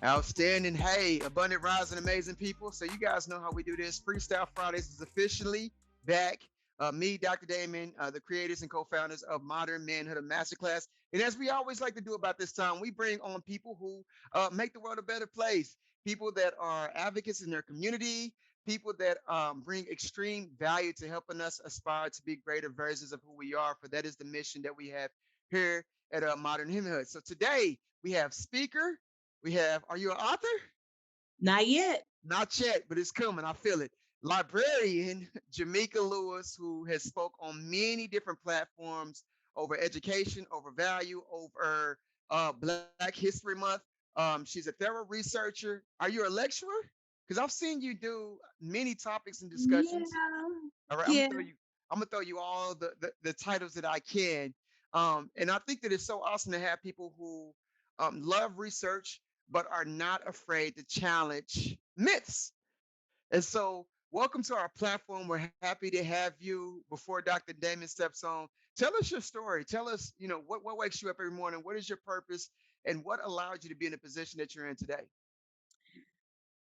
Outstanding. Hey, abundant rising, amazing people. So you guys know how we do this. Freestyle Fridays is officially back. Me, Dr. Damon, the creators and co-founders of Modern Manhood of Masterclass. And as we always like to do about this time, we bring on people who make the world a better place. People that are advocates in their community. People that bring extreme value to helping us aspire to be greater versions of who we are. For that is the mission that we have here at Modern Manhood. So today we have speaker. We have, are you an author? Not yet. Not yet, but it's coming. I feel it. Librarian Jamaica Lewis, who has spoke on many different platforms over education, over value, over Black History Month. She's a thorough researcher. Are you a lecturer? Because I've seen you do many topics and discussions. Yeah. All right, Yeah. I'm gonna throw you all the titles that I can. And I think that it's so awesome to have people who love research but are not afraid to challenge myths. And so, welcome to our platform. We're happy to have you. Before Dr. Damon steps on, tell us your story. Tell us, what wakes you up every morning. What is your purpose, and what allowed you to be in the position that you're in today?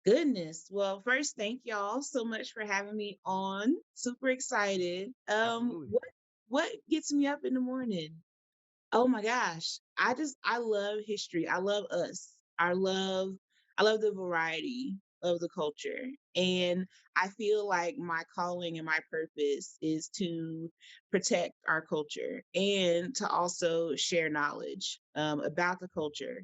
Goodness. Well, first, thank y'all so much for having me on. Super excited. Absolutely. What gets me up in the morning? Oh my gosh. I love history. I love us. I love the variety of the culture. And I feel like my calling and my purpose is to protect our culture and to also share knowledge about the culture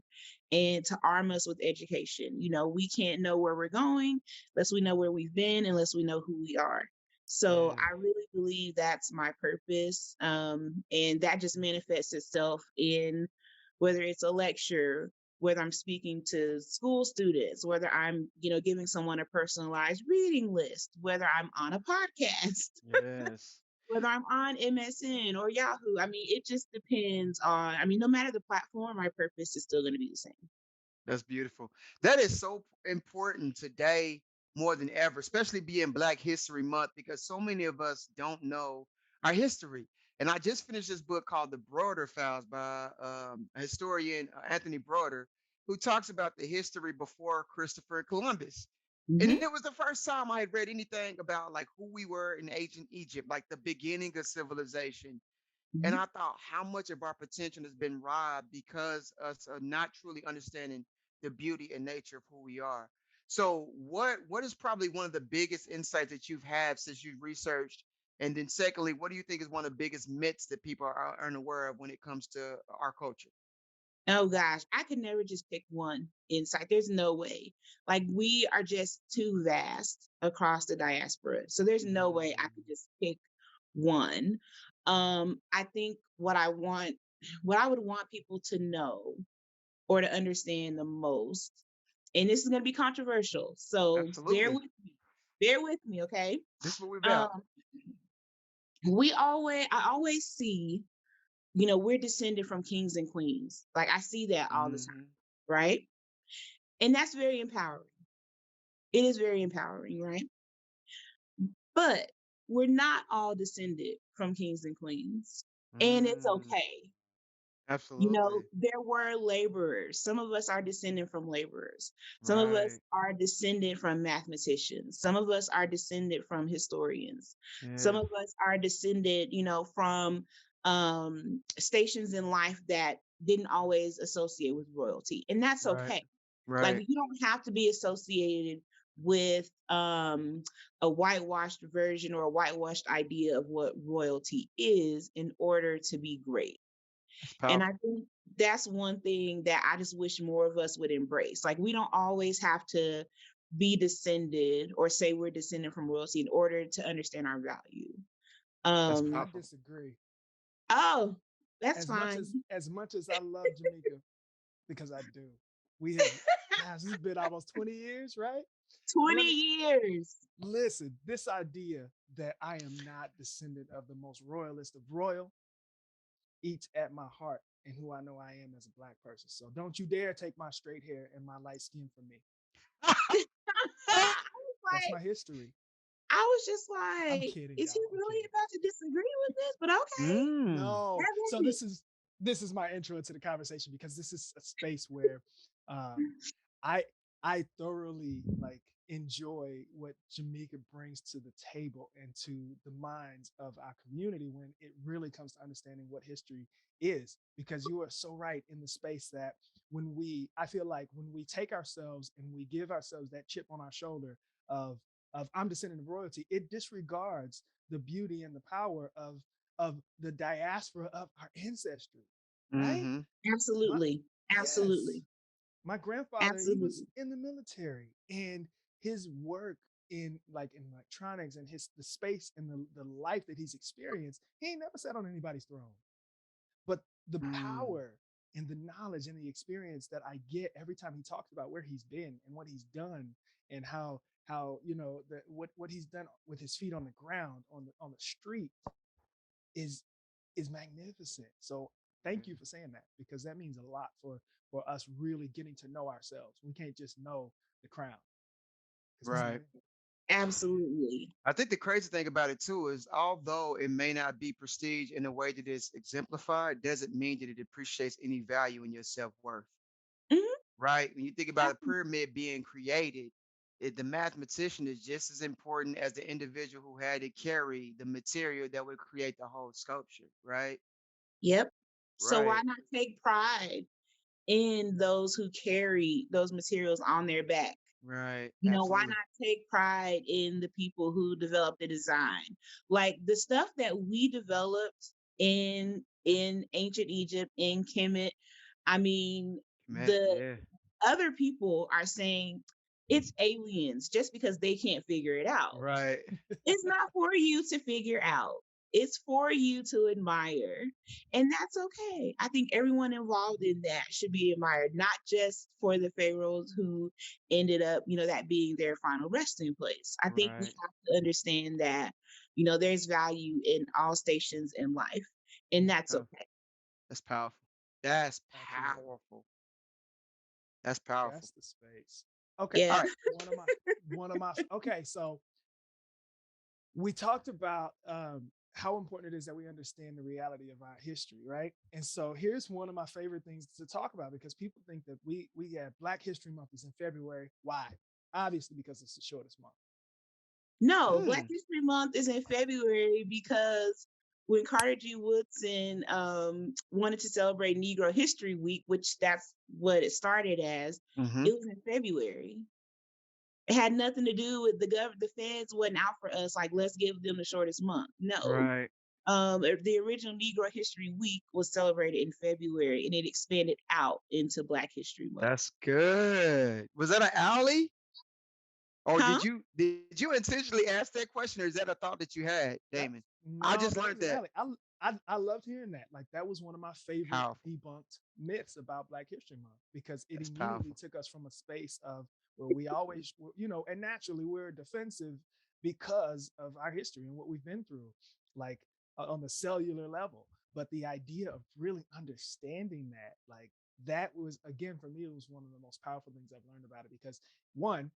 and to arm us with education. You know, we can't know where we're going unless we know where we've been, unless we know who we are. So Yeah. I really believe that's my purpose. And that just manifests itself in whether it's a lecture, whether I'm speaking to school students, whether I'm, giving someone a personalized reading list, whether I'm on a podcast, Yes. whether I'm on MSN or Yahoo. I mean, it just depends on, no matter the platform, my purpose is still going to be the same. That's beautiful. That is so important today more than ever, especially being Black History Month, because so many of us don't know our history. And I just finished this book called The Broader Files by historian Anthony Broader, who talks about the history before Christopher Columbus. And it Hmm. was the first time I had read anything about like who we were in ancient Egypt, like the beginning of civilization. And Hmm. I thought how much of our potential has been robbed because us not truly understanding the beauty and nature of who we are. So what is probably one of the biggest insights that you've had since you've researched? And then secondly, what do you think is one of the biggest myths that people are unaware of when it comes to our culture? Oh gosh, I could never just pick one insight. There's no way. Like we are just too vast across the diaspora. So there's no way I Mm, could just pick one. I think what I would want people to know or to understand the most, and this is going to be controversial. So absolutely. bear with me, okay? This is what we're about. Um, I always see, we're descended from kings and queens. Like I see that all the time, Hmm. right? And that's very empowering. It is very empowering, right? But we're not all descended from kings and queens. And it's Mm, okay. absolutely. There were laborers. Some of us are descended from laborers. Some of us Right. are descended from mathematicians. Some of us are descended from historians. Some Yeah. of us are descended, from stations in life that didn't always associate with royalty. And that's Right. okay. Like Right. you don't have to be associated with a whitewashed version or a whitewashed idea of what royalty is in order to be great. That's And I powerful. think that's one thing that I just wish more of us would embrace. Like we don't always have to be descended or say we're descended from royalty in order to understand our value. That's I Um, powerful. disagree. oh, that's As much fine. as I love Jamaica, because I do. We have, gosh, this has been almost 20 years, right? But 20 years. listen, this idea that I am not descendant of the most royalist of royal eats at my heart and who I know I am as a black person. So don't you dare take my straight hair and my light skin from me. That's my history. I was just I'm like, kidding, is he y'all. I'm really kidding. about to disagree with this? But okay, Mm. No. have So at it. this is my intro into the conversation because this is a space where um, I I thoroughly like enjoy what Jamaica brings to the table and to the minds of our community when it really comes to understanding what history is. Because you are so right in the space that I feel like when we take ourselves and we give ourselves that chip on our shoulder of I'm descendant of royalty, it disregards the beauty and the power of the diaspora of our ancestry, right? Mm-hmm. My, Absolutely. yes, Absolutely. my grandfather, he was Absolutely. in the military, and his work in electronics and his the space and the life that he's experienced, he ain't never sat on anybody's throne. But the Mm. power and the knowledge and the experience that I get every time he talks about where he's been and what he's done and how what he's done with his feet on the ground on the street is is magnificent. So thank you for saying that, because that means a lot for us really getting to know ourselves. We can't just know the crown because that's not Right. it. Absolutely. I think the crazy thing about it too is although it may not be prestige in the way that it's exemplified, doesn't mean that it appreciates any value in your self-worth. Mhm. Right? When you think about a Absolutely. pyramid being created, the mathematician is just as important as the individual who had to carry the material that would create the whole sculpture, right? Yep. So why Right. not take pride in those who carry those materials on their back? Right. Why Absolutely. not take pride in the people who developed the design? Like the stuff that we developed in ancient Egypt, in Kemet, I mean, Matt, the yeah. other people are saying it's aliens just because they can't figure it out. Right. It's not for you to figure out. It's for you to admire. And that's okay. I think everyone involved in that should be admired, not just for the pharaohs who ended up, that being their final resting place. I think we Right. have to understand that, there's value in all stations in life, and that's Huh. okay. That's powerful. That's Absolutely. powerful. That's powerful. That's the space. Okay. Yeah. All right. One of my okay, so we talked about how important it is that we understand the reality of our history, right? And so here's one of my favorite things to talk about, because people think that we have Black History Month is in February. Why? Obviously because it's the shortest month. No, Black Mm. History Month is in February because when Carter G. Woodson wanted to celebrate Negro History Week, which that's what it started as, Mm-hmm. it was in February. It had nothing to do with the feds wasn't out for us, like, let's give them the shortest month. No. Right. The original Negro History Week was celebrated in February, and it expanded out into Black History Month. That's good. Was that an alley? Or Huh? did you intentionally ask that question, or is that a thought that you had, That Damon? I no, just that learned was an that. alley. I loved hearing that. Like that was one of my favorite Powerful. debunked myths about Black History Month, because it That's immediately powerful. took us from a space of where we always, and naturally we're defensive because of our history and what we've been through, like on the cellular level. But the idea of really understanding that, like that was again for me, it was one of the most powerful things I've learned about it, because one,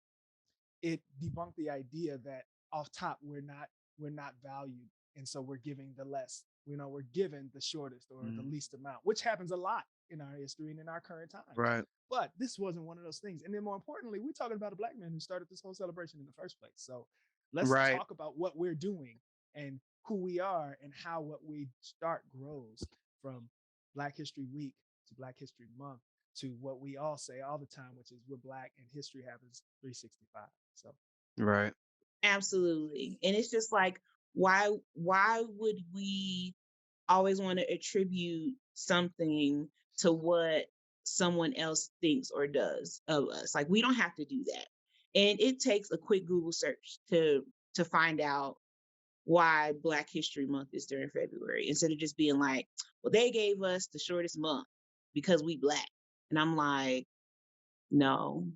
it debunked the idea that off top we're not valued, and so we're giving the less, we're given the shortest or the Mm. least amount, which happens a lot in our history and in our current times. Right. But this wasn't one of those things. And then more importantly, we're talking about a Black man who started this whole celebration in the first place. So let's Right. talk about what we're doing and who we are and how what we start grows from Black History Week to Black History Month to what we all say all the time, which is we're Black and history happens 365. So Right. Absolutely. And it's just like, why would we always want to attribute something to what someone else thinks or does of us? Like, we don't have to do that. And it takes a quick Google search to find out why Black History Month is during February, instead of just being like, well, they gave us the shortest month because we Black. And I'm like, no.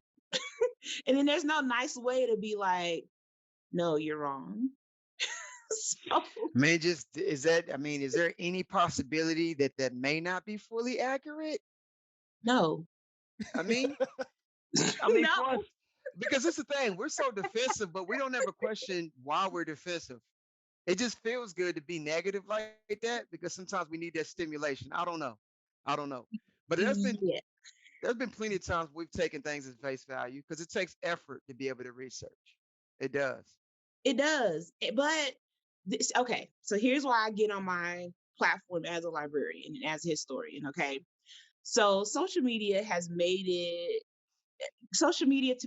And then there's no nice way to be like, no, you're wrong. So I mean, just is that? I mean, is there any possibility that that may not be fully accurate? no. I mean, for us, No. because it's the thing, we're so defensive, but we don't ever question why we're defensive. It just feels good to be negative like that because sometimes we need that stimulation. I don't know. I don't know. But Yeah. There's been plenty of times we've taken things at face value because it takes effort to be able to research. It does. It does. But okay, so here's why I get on my platform as a librarian and as a historian. Okay, so social media to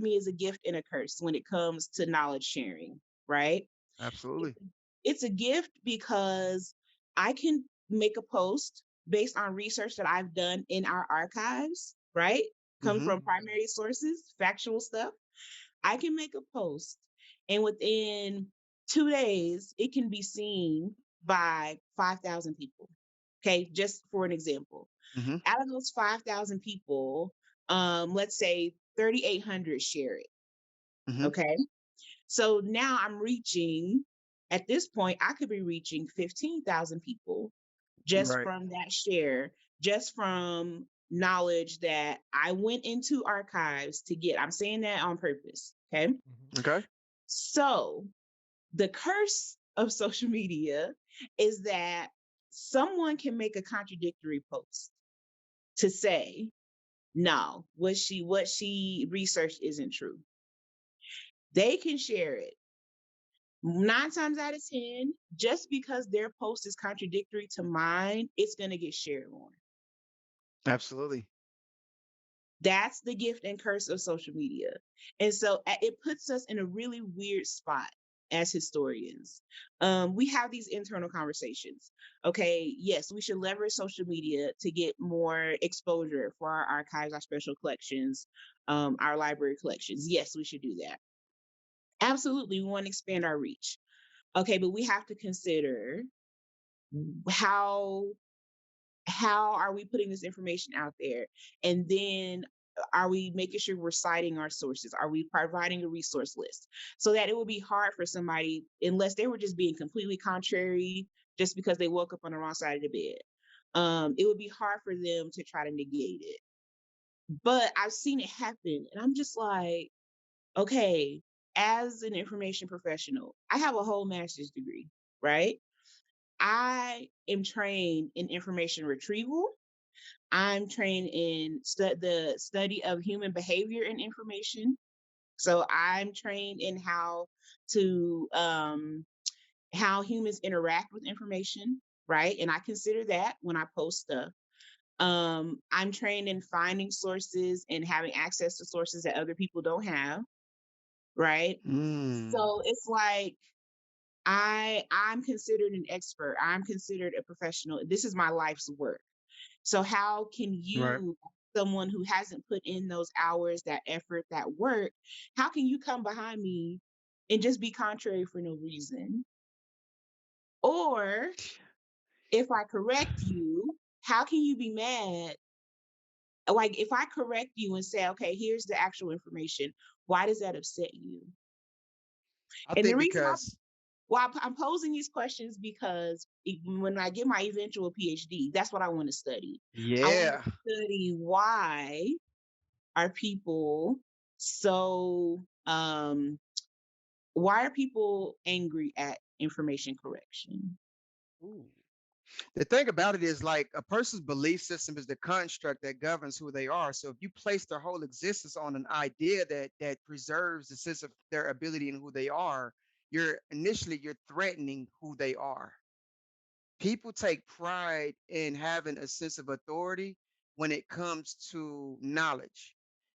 me is a gift and a curse when it comes to knowledge sharing, right? It's Absolutely. it's a gift because I can make a post based on research that I've done in our archives, right? Come Hmm. from primary sources, factual stuff. I can make a post, and within 2 days, it can be seen by 5,000 people. Okay, just for an example. Hmm. Out of those 5,000 people, let's say 3,800 share it. Hmm. Okay. So now I'm reaching, at this point, I could be reaching 15,000 people just Right. from that share, just from knowledge that I went into archives to get. I'm saying that on purpose. Okay. Mhm. Okay. So the curse of social media is that someone can make a contradictory post to say, no, what she researched isn't true. They can share it 9 times out of 10, just because their post is contradictory to mine, it's going to get shared more. Absolutely. That's the gift and curse of social media. And so it puts us in a really weird spot as historians. We have these internal conversations. Okay, yes, we should leverage social media to get more exposure for our archives, our special collections, our library collections. Yes, we should do that. Absolutely, we want to expand our reach. Okay, but we have to consider how how are we putting this information out there, and then are we making sure we're citing our sources, are we providing a resource list, so that it would be hard for somebody, unless they were just being completely contrary just because they woke up on the wrong side of the bed, it would be hard for them to try to negate it. But I've seen it happen, and I'm just like, okay, as an information professional, I have a whole master's degree, right? I am trained in information retrieval. I'm trained in the study of human behavior and information. So I'm trained in to how humans interact with information, right? And I consider that when I post stuff. I'm trained in finding sources and having access to sources that other people don't have, right? Mm. So it's like I'm considered an expert. I'm considered a professional. This is my life's work. So how can Right. you, someone who hasn't put in those hours, that effort, that work, how can you come behind me and just be contrary for no reason? Or if I correct you, how can you be mad? Like if I correct you and say, okay, here's the actual information, why does that upset you? I And the think reason because I'm posing these questions because when I get my eventual PhD, that's what I want to study. I want yeah, to study why are people so why are people angry at information correction? Ooh. the thing about it is like a person's belief system is the construct that governs who they are. So if you place their whole existence on an idea that preserves the sense of their ability and who they are, you're threatening who they are. People take pride in having a sense of authority when it comes to knowledge.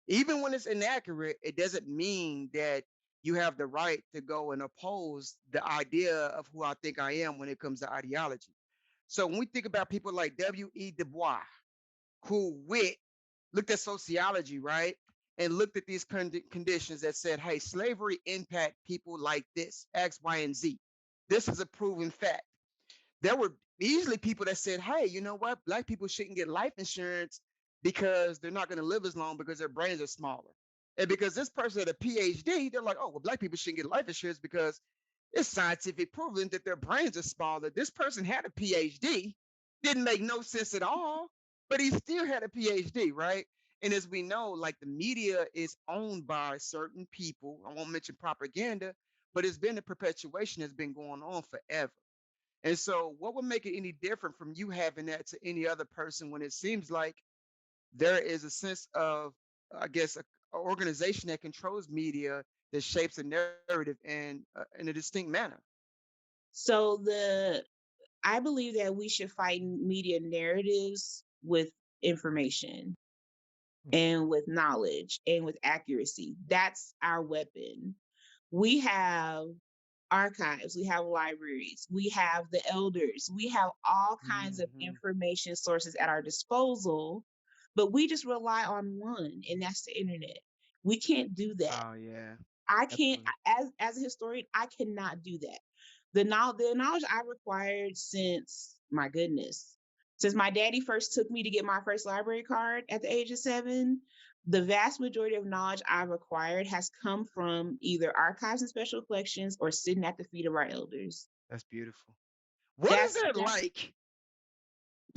Even when it's inaccurate, it doesn't mean that you have the right to go and oppose the idea of who I think I am when it comes to ideology. So when we think about people like W.E. Du Bois, who looked at sociology, right? And looked at these conditions that said, hey, slavery impact people like this, X, Y, and Z. This is a proven fact. There were easily people that said, hey, you know what? Black people shouldn't get life insurance because they're not going to live as long because their brains are smaller. And because this person had a PhD, they're like, oh, well, black people shouldn't get life insurance because it's scientific proven that their brains are smaller. This person had a PhD, didn't make no sense at all, but he still had a PhD, right? And as we know, like the media is owned by certain people. I won't mention propaganda, but it's been a perpetuation that's been going on forever. And so, what would make it any different from you having that to any other person when it seems like there is a sense of, I guess, a organization that controls media that shapes a narrative in a distinct manner. So I believe that we should fight media narratives with information Hmm. and with knowledge and with accuracy. That's our weapon. We have archives, we have libraries, we have the elders, we have all kinds of Hmm. information sources at our disposal, but we just rely on one, and that's the internet. We can't do that. Oh yeah, I can't, absolutely. as a historian, I cannot do that. The knowledge I've acquired since, my goodness, since my daddy first took me to get my first library card at the age of 7, the vast majority of knowledge I've acquired has come from either archives and special collections or sitting at the feet of our elders. That's beautiful. What is That's that that like?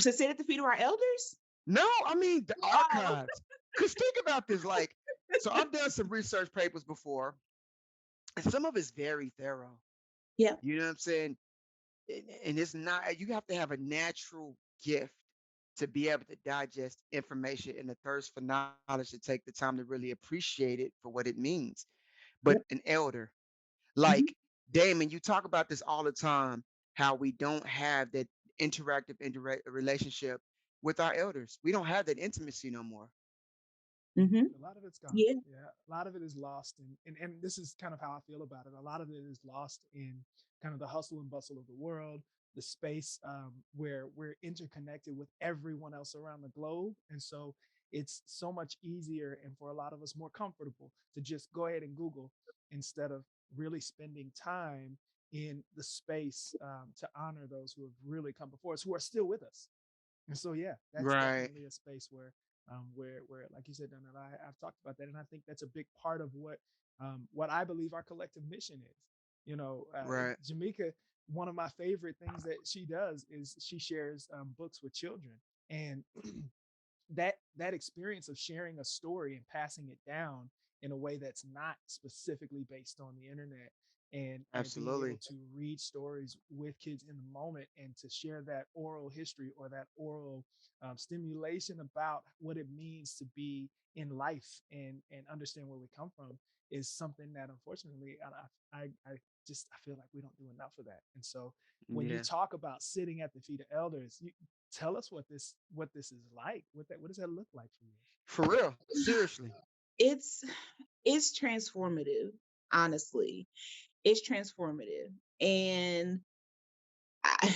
to sit at the feet of our elders. No, I mean the Oh, archives. Cause think about this. Like, so I've done some research papers before, and some of it's very thorough. yeah. You know what I'm saying? And it's not. You have to have a natural gift to be able to digest information and the thirst for knowledge to take the time to really appreciate it for what it means. But Yep. an elder, Hmm. like Damon, you talk about this all the time, how we don't have that interactive indirect relationship with our elders. We don't have that intimacy no more. Hmm. A lot of it's gone. Yeah. Yeah, a lot of it is lost, and this is kind of how I feel about it. A lot of it is lost in kind of the hustle and bustle of the world, the space where we're interconnected with everyone else around the globe, and so it's so much easier and for a lot of us more comfortable to just go ahead and Google instead of really spending time in the space to honor those who have really come before us, who are still with us. And so, yeah, that's Right, definitely a space where, like you said, Donna, I've talked about that, and I think that's a big part of what I believe our collective mission is. You know, right, Jamaica, one of my favorite things that she does is she shares books with children, and that experience of sharing a story and passing it down in a way that's not specifically based on the internet, and being able absolutely. to read stories with kids in the moment and to share that oral history or that oral stimulation about what it means to be in life and understand where we come from is something that unfortunately I just I feel like we don't do enough of that. And so when you Yeah, talk about sitting at the feet of elders, tell us what this is like. What does that look like for you? for real. Seriously. It's it's transformative, honestly. It's transformative. And I,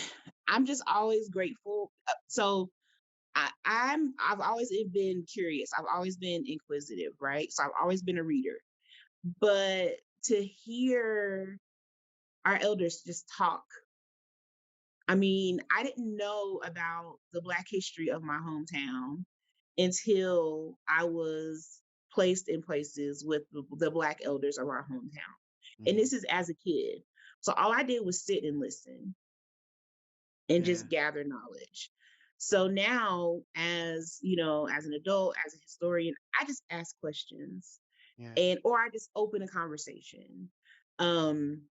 I'm just always grateful. So I've always been curious. I've always been inquisitive, right? So I've always been a reader. But to hear our elders just talk, I mean, I didn't know about the Black history of my hometown until I was placed in places with the Black elders of our hometown. And Hmm. this is as a kid. So all I did was sit and listen and Yeah, just gather knowledge. So now, as you know, as an adult, as a historian, I just ask questions yeah, and or I just open a conversation. Um,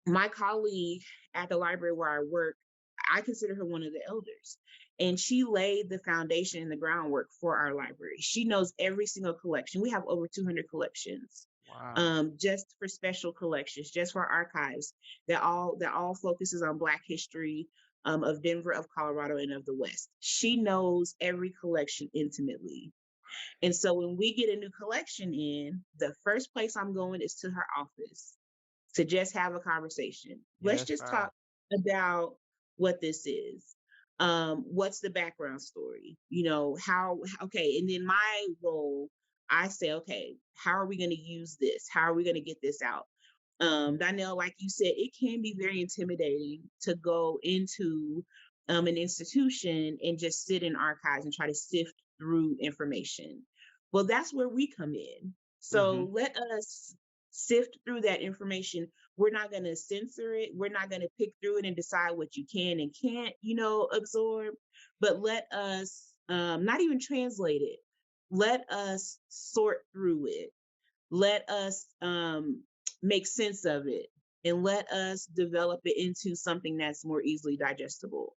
my colleague at the library where I work, I consider her one of the elders. And she laid the foundation and the groundwork for our library. She knows every single collection. We have over 200 collections, wow. just for special collections, just for archives that all focuses on Black history of Denver, of Colorado, and of the West. She knows every collection intimately. And so when we get a new collection in, the first place I'm going is to her office to just have a conversation. Yeah, Let's that's just fire. talk about what this is. What's the background story? You know, okay, and then my role, I say, okay, how are we going to use this? How are we going to get this out? Donnell, like you said, it can be very intimidating to go into an institution and just sit in archives and try to sift through information. Well, that's where we come in. Hmm. So let us sift through that information. We're not going to censor it. We're not going to pick through it and decide what you can and can't, absorb. But let us not even translate it. Let us sort through it. Let us make sense of it, and let us develop it into something that's more easily digestible.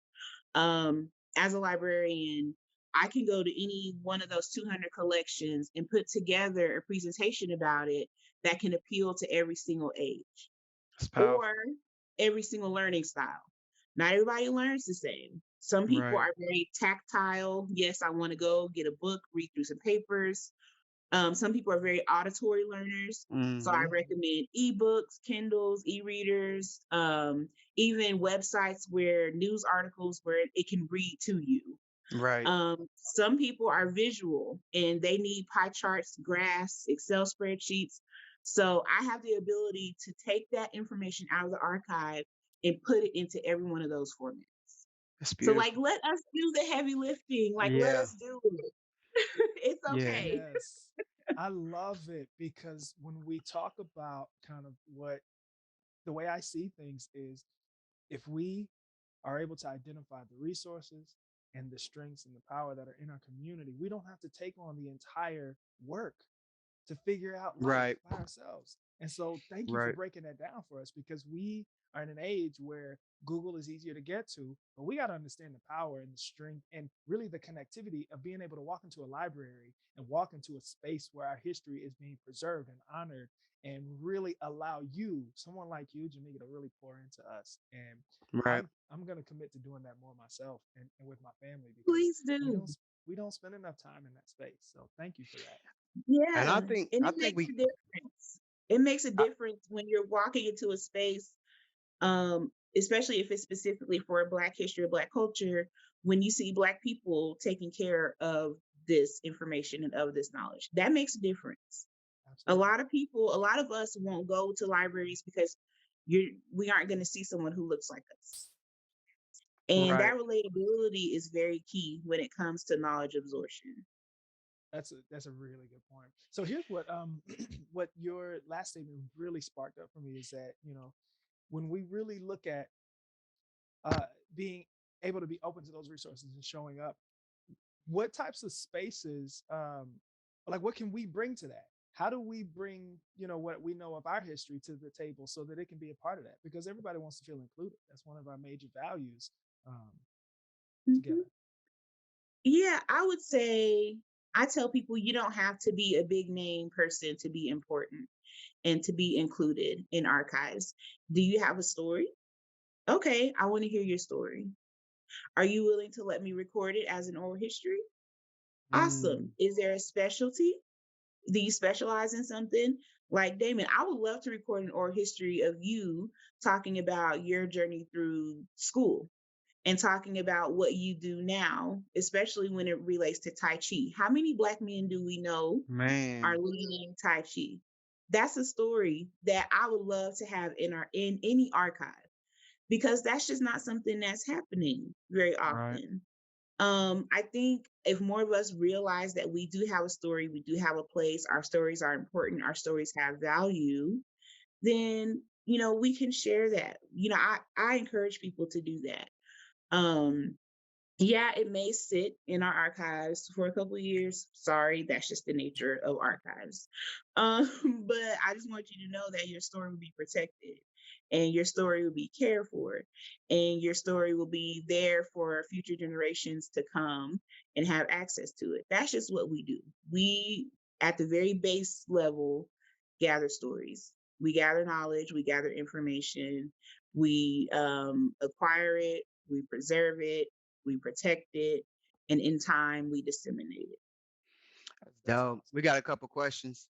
As a librarian, I can go to any one of those 200 collections and put together a presentation about it that can appeal to every single age It's or powerful. every single learning style. Not everybody learns the same. Some people Right. are very tactile. Yes, I want to go get a book, read through some papers. Some people are very auditory learners. So I Hmm. recommend ebooks, Kindles, e-readers, even websites where news articles where it can read to you. Right. Some people are visual and they need pie charts, graphs, Excel spreadsheets. So I have the ability to take that information out of the archive and put it into every one of those formats. It's So like beautiful. let us do the heavy lifting. Like let Yeah. us do it. It's Yeah. okay. Yes. I love it because when we talk about kind of what the way I see things is if we are able to identify the resources and the strengths and the power that are in our community, we don't have to take on the entire work to figure out life Right. by ourselves. And so, thank you for Right. breaking that down for us because we are in an age where Google is easier to get to, but we got to understand the power and the strength and really the connectivity of being able to walk into a library and walk into a space where our history is being preserved and honored and really allow you, someone like you, Jamaica, to really pour into us. And Right. I'm gonna commit to doing that more myself and with my family because Please we do. don't we don't spend enough time in that space. So thank you for that. And Yeah. And I it think makes we a difference. It makes a I, difference when you're walking into a space, especially if it's specifically for Black history or Black culture, when you see Black people taking care of this information and of this knowledge. That makes a difference. A Absolutely. lot of people, a lot of us won't go to libraries because we aren't going to see someone who looks like us. And right. that relatability is very key when it comes to knowledge absorption. That's a really good point. So here's what what your last statement really sparked up for me is that when we really look at uh, being able to be open to those resources and showing up, what types of spaces like what can we bring to that? How do we bring what we know of our history to the table so that it can be a part of that? Because everybody wants to feel included. That's one of our major values um, Mhm. together. Yeah, I would say I tell people you don't have to be a big name person to be important and to be included in archives. Do you have a story? Okay, I want to hear your story. Are you willing to let me record it as an oral history? Awesome. Mm, Is there a specialty? Do you specialize in something? Like Damon, I would love to record an oral history of you talking about your journey through school and talking about what you do now, especially when it relates to Tai Chi. How many Black men do we know are man. leading Tai Chi? That's a story that I would love to have in any archive because that's just not something that's happening very Right. often. I think if more of us realize that we do have a story, we do have a place, our stories are important, our stories have value, then we can share that. I encourage people to do that. Um, yeah, it may sit in our archives for a couple of years. Sorry, that's just the nature of archives. But I just want you to know that your story will be protected and your story will be cared for and your story will be there for future generations to come and have access to it. That's just what we do. We, at the very base level, gather stories. We gather knowledge, we gather information, we acquire it, we preserve it, we protect it, and in time we disseminate it. That's Dope. awesome. We got a couple questions.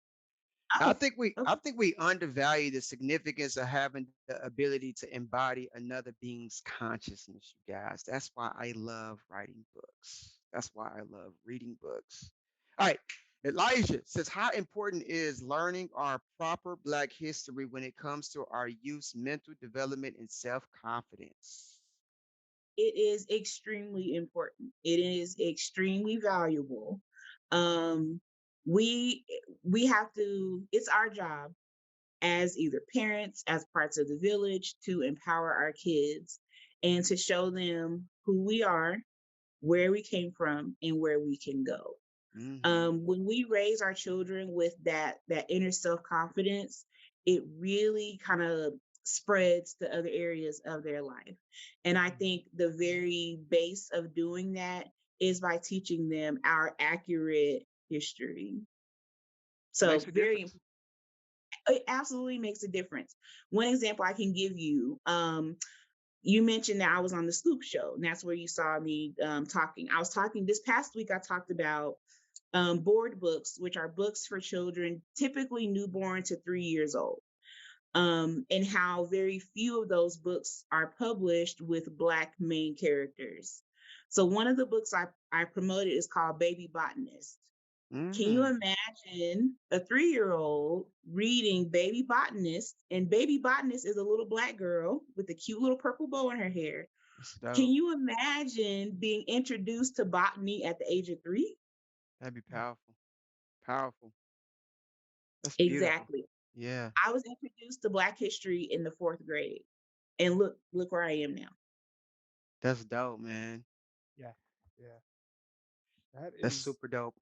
Oh, I okay. think we undervalue the significance of having the ability to embody another being's consciousness, you guys. That's why I love writing books. That's why I love reading books. All right. Elijah says, how important is learning our proper Black history when it comes to our youth's mental development and self confidence? It is extremely important. It is extremely valuable. Um, we we have to. It's our job as either parents, as parts of the village, to empower our kids and to show them who we are, where we came from, and where we can go. Hmm. When we raise our children with that inner self-confidence, it really kind of spreads to other areas of their life. And I think the very base of doing that is by teaching them our accurate history. So Makes a very, difference. it absolutely makes a difference. One example I can give you, you mentioned that I was on the Scoop Show, and that's where you saw me talking. I was talking this past week. I talked about board books, which are books for children, typically newborn to 3 years old, and how very few of those books are published with Black main characters. So one of the books I promoted is called Baby Botanist. Can you Mm, imagine a 3-year-old reading Baby Botanist? And Baby Botanist is a little Black girl with a cute little purple bow in her hair. that's Can dope. you imagine being introduced to botany at the age of 3? That'd be Mm. powerful. Powerful. That's beautiful. Exactly. Yeah, I was introduced to Black history in the 4th grade. And look where I am now. that's dope, man. Yeah, yeah. That That's is. super dope.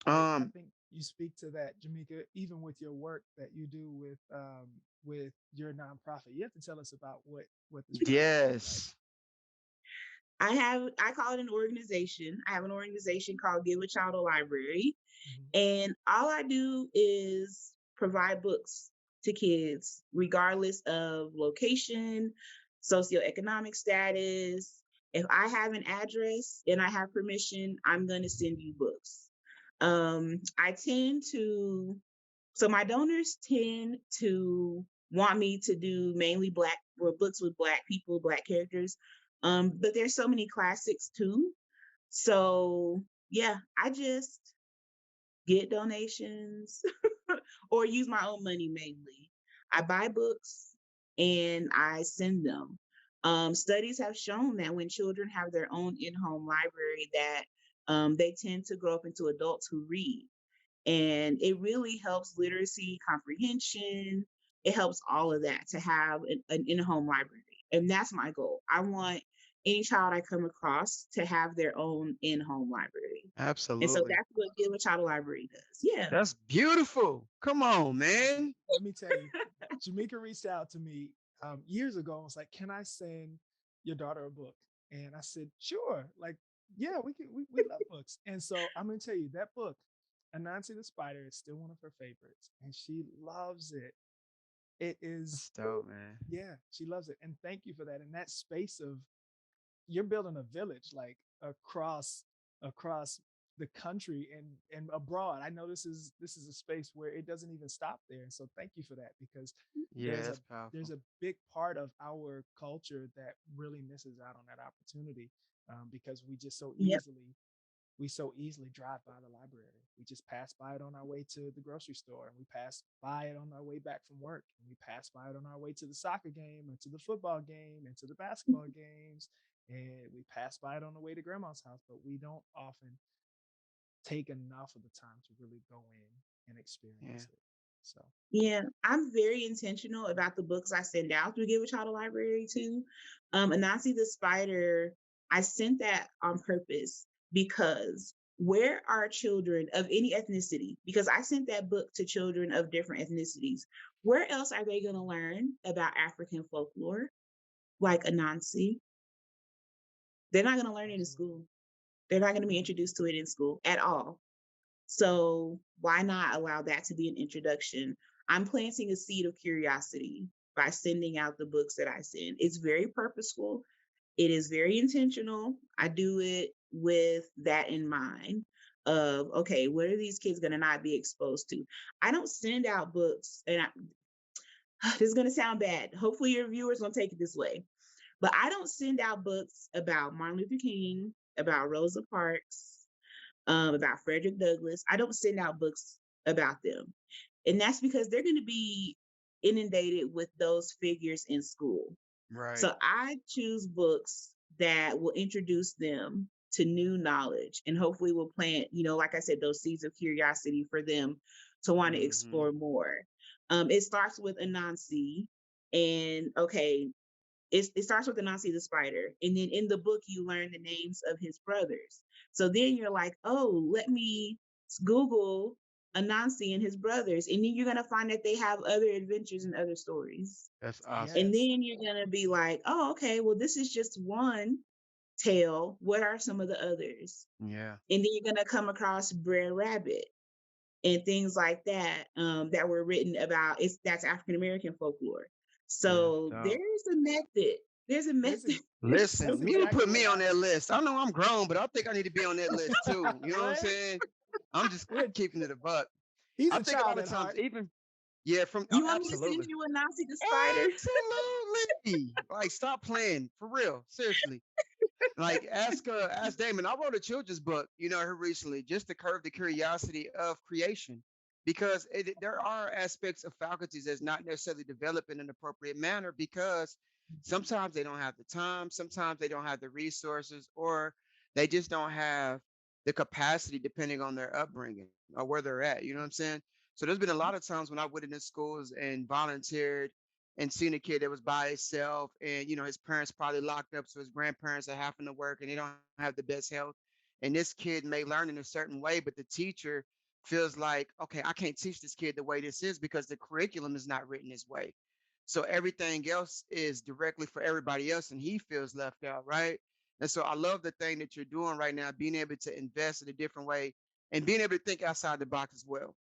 I Um, think you speak to that, Jamaica, even with your work that you do with your nonprofit. You have to tell us about what this project is like. yes. I call it an organization. I have an organization called Give a Child a Library. Mhm. And all I do is provide books to kids, regardless of location, socioeconomic status. If I have an address and I have permission, I'm going to send you books. I tend to, so my donors tend to want me to do mainly Black or books with Black people, Black characters. But there's so many classics too. So yeah, I just get donations or use my own money mainly. I buy books and I send them. Studies have shown that when children have their own in-home library, that they tend to grow up into adults who read, and it really helps literacy, comprehension. It helps all of that to have an in-home library, and that's my goal. I want any child I come across to have their own in-home library. And so Absolutely. that's what Give a Child a Library does. Yeah. That's beautiful. Come on, man. Let me tell you, Jamaica reached out to me years ago and was like, "Can I send your daughter a book?" And I said, "Sure." Like, yeah, we can. We love books, and so I'm gonna tell you that book, Anansi the Spider, is still one of her favorites, and she loves it. It is, That's dope, man. yeah, she loves it, and thank you for that. In that space of you're building a village like across the country and abroad. I know this is a space where it doesn't even stop there. And so thank you for that, because Yeah, there's a that's powerful. there's a big part of our culture that really misses out on that opportunity, because Yep. we so easily drive by the library. We just pass by it on our way to the grocery store, and we pass by it on our way back from work, and we pass by it on our way to the soccer game and to the football game and to the basketball games, and we pass by it on the way to grandma's house, but we don't often take enough of the time to really go in and Yeah. experience it. So, Yeah. I'm very intentional about the books I send out through Give a Child a Library too. Anansi the Spider, I sent that on purpose because where are children of any ethnicity? Because I sent that book to children of different ethnicities. Where else are they going to learn about African folklore like Anansi? They're not going to learn it in absolutely. school. They're not going to be introduced to it in school at all. So why not allow that to be an introduction? I'm planting a seed of curiosity by sending out the books that I send. It's very purposeful. It is very intentional. I do it with that in mind of, okay, what are these kids going to not be exposed to? I don't send out books, and this is going to sound bad. Hopefully your viewers don't take it this way, but I don't send out books about Martin Luther King, about Rosa Parks, about Frederick Douglass. I don't send out books about them. And that's because they're going to be inundated with those figures in school. Right. So I choose books that will introduce them to new knowledge and hopefully will plant, like I said, those seeds of curiosity for them to want to Mm-hmm. explore more. It starts with Anansi, and okay, it starts with Anansi the Spider, and then in the book you learn the names of his brothers. So then you're like, oh, let me Google Anansi and his brothers, and then you're gonna find that they have other adventures and other stories. That's And awesome. Yes. then you're gonna be like, oh, okay, well, this is just one Tale. What are some of the others? Yeah. And then you're gonna come across Brer Rabbit and things like that, that were written about. It's that's African American folklore. Yeah. So Dope. there's a method. There's a That's method. ex- Listen, that's you need to exactly put what me on I that list. I know I'm grown, but I think I need to be on that list too. You know what I'm right. saying? I'm just Look, keeping it a buck. he's I a think a lot child of at times, heart. even yeah, from You want me to send absolutely, you a Nazi the spider? absolutely. Like, stop playing for real, seriously. Like, ask Damon. I wrote a children's book, here recently, just to curb the curiosity of creation, because there are aspects of faculties that's not necessarily developed in an appropriate manner because sometimes they don't have the time, sometimes they don't have the resources, or they just don't have the capacity, depending on their upbringing or where they're at. You know what I'm saying? So there's been a lot of times when I went into schools and volunteered and seen a kid that was by himself, and his parents probably locked up, so his grandparents are having to work and they don't have the best health, and this kid may learn in a certain way, but the teacher feels like, okay, I can't teach this kid the way this is because the curriculum is not written this way, so everything else is directly for everybody else and he feels left out, right? And so I love the thing that you're doing right now, being able to invest in a different way and being able to think outside the box as well.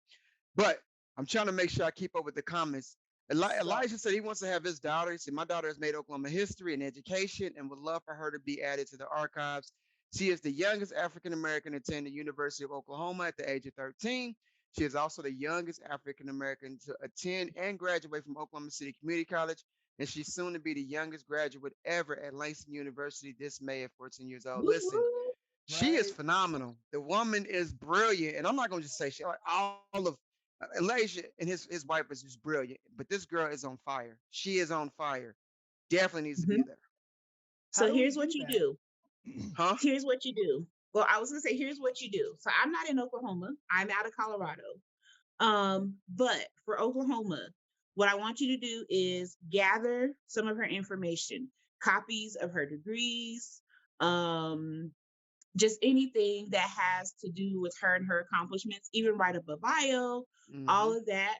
But I'm trying to make sure I keep up with the comments. So Elijah said he wants to have his daughter. He said, my daughter has made Oklahoma history and education and would love for her to be added to the archives. She is the youngest African American to attend the University of Oklahoma at the age of 13. She is also the youngest African American to attend and graduate from Oklahoma City Community College. And she's soon to be the youngest graduate ever at Langston University this May at 14 years old. Listen, Woo-hoo. she is right. phenomenal. The woman is brilliant, and I'm not gonna just say she. Like all of Elijah and his wife is just brilliant, but this girl is on fire. She is on fire. Definitely needs to be Mhm. there, How So do we here's do what you that? do. huh? Here's what you do. Well, I was gonna say here's what you do. So I'm not in Oklahoma. I'm out of Colorado. But for Oklahoma, what I want you to do is gather some of her information, copies of her degrees, um, just anything that has to do with her and her accomplishments, even write up a bio, Mm-hmm. all of that.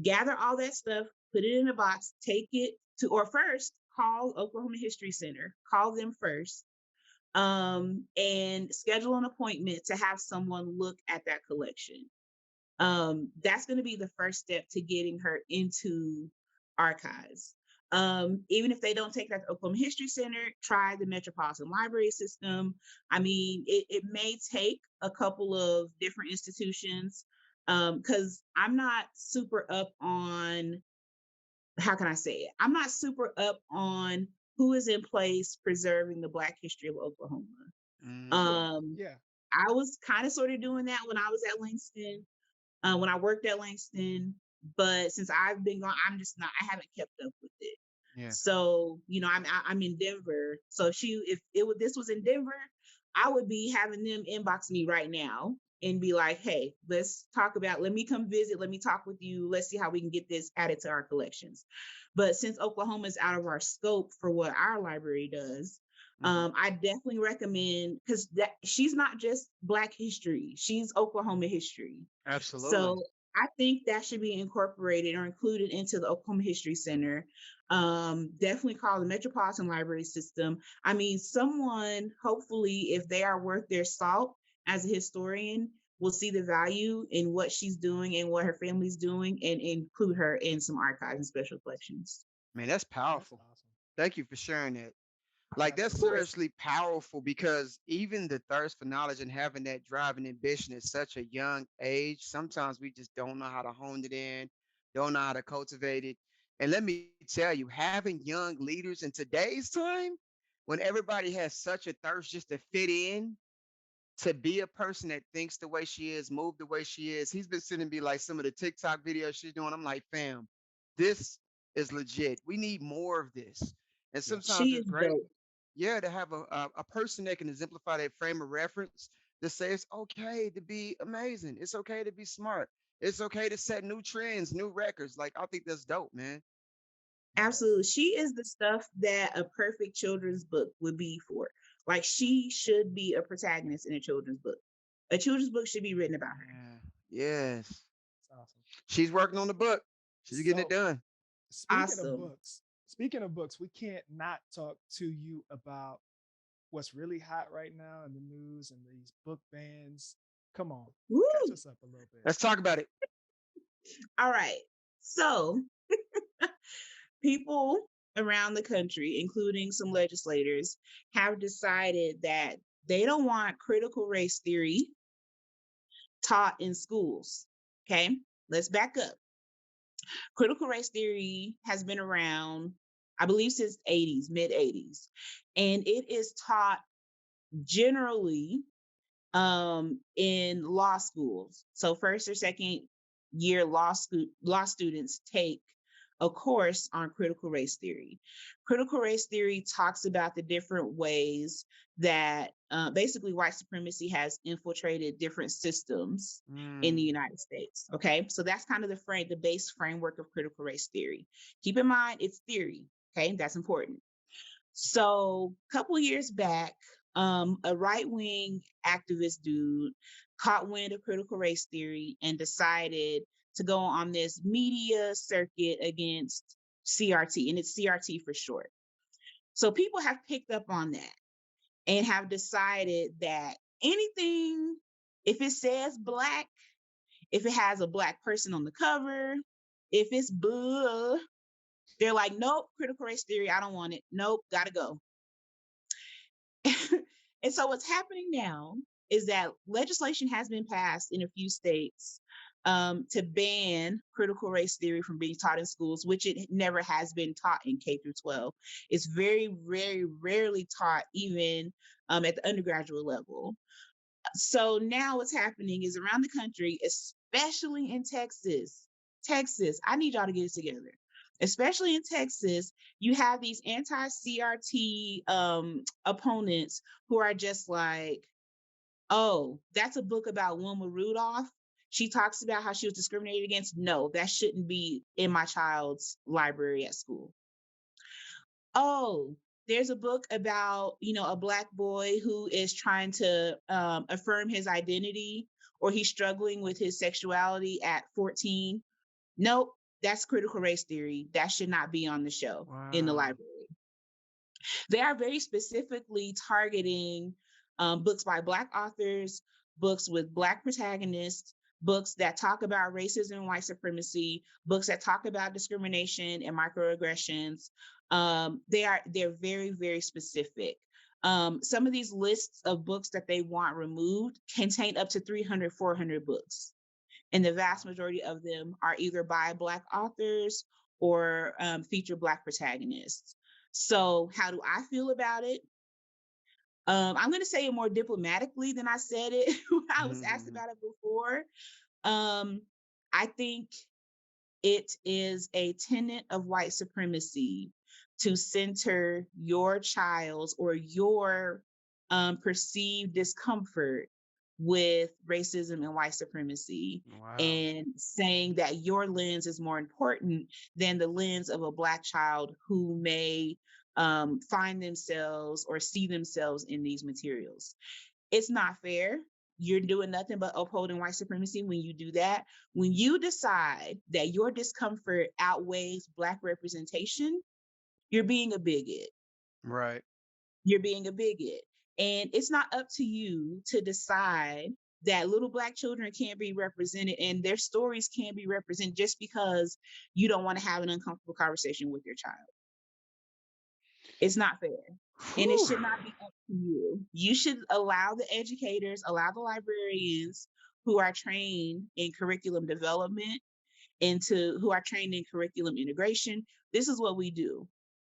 Gather all that stuff, put it in a box, take it to, or first call Oklahoma History Center, call them first, and schedule an appointment to have someone look at that collection. That's going to be the first step to getting her into archives. Even if they don't take that to Oklahoma History Center, try the Metropolitan Library System. I mean, it may take a couple of different institutions, because I'm not super up on, how can I say it? I'm not super up on who is in place preserving the Black history of Oklahoma. Mm-hmm. Sure. Um, Yeah. I was kind of sort of doing that when I was at Langston, when I worked at Langston. But since I've been gone, I'm just not. I haven't kept up with it. Yeah. So I'm in Denver. So if it would this was in Denver, I would be having them inbox me right now and be like, "Hey, let's talk about. Let me come visit. Let me talk with you. Let's see how we can get this added to our collections." But since Oklahoma is out of our scope for what our library does, Mm-hmm. I definitely recommend, because that she's not just Black history; she's Oklahoma history. Absolutely. So I think that should be incorporated or included into the Oklahoma History Center. Definitely call the Metropolitan Library System. I mean, someone, hopefully, if they are worth their salt as a historian, will see the value in what she's doing and what her family's doing and include her in some archives and special collections. Man, that's That's powerful. awesome. Thank you for sharing that. Like, that's Of Absolutely. course. seriously powerful because even the thirst for knowledge and having that drive and ambition at such a young age, sometimes we just don't know how to hone it in, don't know how to cultivate it. And let me tell you, having young leaders in today's time, when everybody has such a thirst just to fit in, to be a person that thinks the way she is, move the way she is. He's been sending me like some of the TikTok videos she's doing. I'm like, fam, this is legit. We need more of this. And Yeah. sometimes She it's is great, dope. yeah, to have a person that can exemplify that frame of reference to say it's okay to be amazing. It's okay to be smart. It's okay to set new trends, new records. Like, I think that's dope, man. Absolutely. Yes. She is the stuff that a perfect children's book would be for. Like, she should be a protagonist in a children's book. A children's book should be written about her. Yeah. Yes. It's awesome. She's working on the book. She's getting it So done. speaking of Awesome. books, speaking of books, we can't not talk to you about what's really hot right now in the news and these book bans. Come on, catch Woo! us up a little bit. Let's talk about it. All right. So people around the country, including some legislators, have decided that they don't want critical race theory taught in schools. Okay, let's back up. Critical race theory has been around, I believe, since 80s, mid 80s, and it is taught generally in law schools. So first or second year law students take a course on critical race theory. Critical race theory talks about the different ways that basically white supremacy has infiltrated different systems in the Mm. United States. Okay, so that's kind of the base framework of critical race theory. Keep in mind it's theory. Okay, that's important. So a couple years back, a right-wing activist dude caught wind of critical race theory and decided to go on this media circuit against CRT, and it's CRT for short. So people have picked up on that and have decided that anything, if it says black, if it has a black person on the cover, if it's blah, they're like, nope, critical race theory, I don't want it. Nope, gotta go. And so what's happening now is that legislation has been passed in a few states to ban critical race theory from being taught in schools, which it never has been taught in K through 12. It's very, very rarely taught even at the undergraduate level. So now what's happening is around the country, especially in Texas, I need y'all to get it together. Especially in Texas, you have these anti-CRT opponents who are just like, oh, that's a book about Wilma Rudolph. She talks about how she was discriminated against. No, that shouldn't be in my child's library at school. Oh, there's a book about, a black boy who is trying to affirm his identity, or he's struggling with his sexuality at 14. Nope, that's critical race theory. That should not be on the shelf in the Wow. library. They are very specifically targeting books by Black authors, books with Black protagonists, books that talk about racism and white supremacy, books that talk about discrimination and microaggressions. They're very, very specific. Some of these lists of books that they want removed contain up to 300, 400 books. And the vast majority of them are either by Black authors or feature Black protagonists. So how do I feel about it? I'm going to say it more diplomatically than I said it when I was asked Mm. about it before. I think it is a tenet of white supremacy to center your child's or your perceived discomfort with racism and white supremacy, Wow. and saying that your lens is more important than the lens of a Black child who may find themselves or see themselves in these materials. It's not fair. You're doing nothing but upholding white supremacy when you do that. When you decide that your discomfort outweighs Black representation, you're being a bigot. Right. You're being a bigot. And it's not up to you to decide that little Black children can't be represented and their stories can't be represented just because you don't want to have an uncomfortable conversation with your child. It's not fair. And it Whew. should not be up to you. You should allow the educators, allow the librarians who are trained in curriculum development, who are trained in curriculum integration. This is what we do.